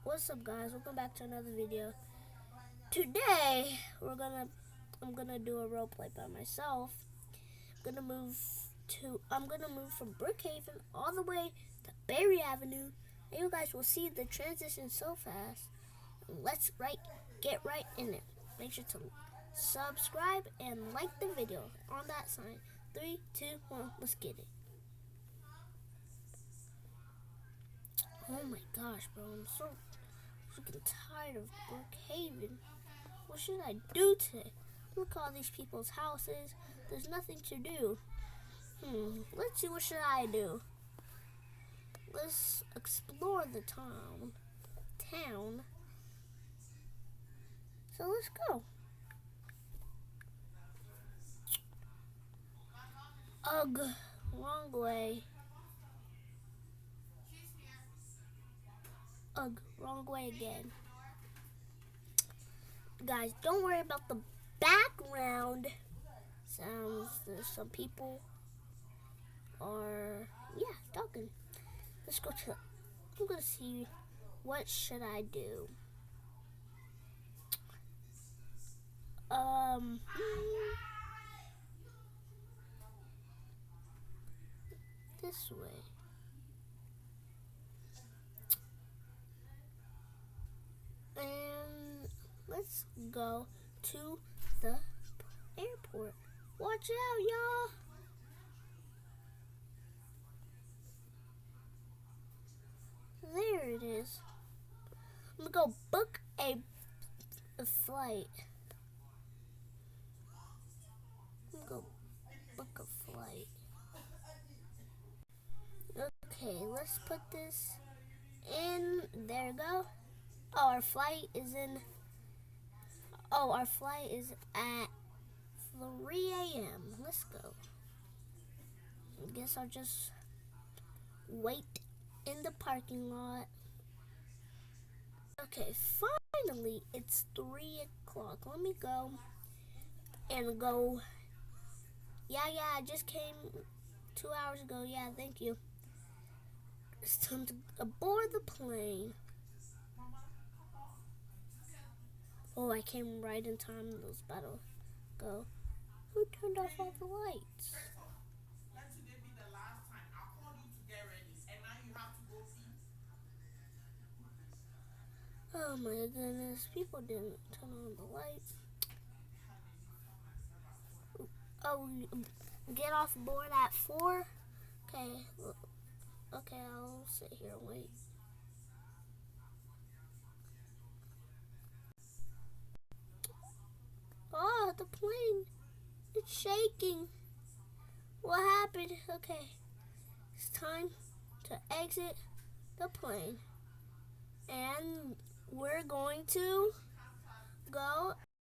What's up, guys? Welcome back to another video. Today, I'm gonna do a role play by myself. I'm gonna move from Brookhaven all the way to Berry Avenue, and you guys will see the transition so fast. Get right in it. Make sure to subscribe and like the video on that sign. 3, 2, 1, let's get it. Oh my gosh, bro, I'm so freaking tired of Brookhaven. What should I do today? Look at all these people's houses. There's nothing to do. Let's see, what should I do? Let's explore the town. So let's go. Ugh, wrong way. Ugh, wrong way again. Guys, don't worry about the background sounds. There's some people are, talking. Let's go to, I'm gonna see, what should I do? This way. And let's go to the airport. Watch out, y'all. There it is. I'm gonna go book a flight. I'm gonna go book a flight. Okay, let's put this in. There we go. Oh, our flight is at 3 a.m. Let's go. I guess I'll just wait in the parking lot. Okay, finally, it's 3 o'clock. Let me go and go. Yeah, I just came 2 hours ago. Yeah, thank you. It's time to board the plane. Oh, I came right in time. It was about to go. Who turned off all the lights? Oh my goodness, people didn't turn on the lights. Oh, get off board at 4? Okay, I'll sit here and wait. Oh, the plane, it's shaking. What happened? Okay, it's time to exit the plane. And we're going to go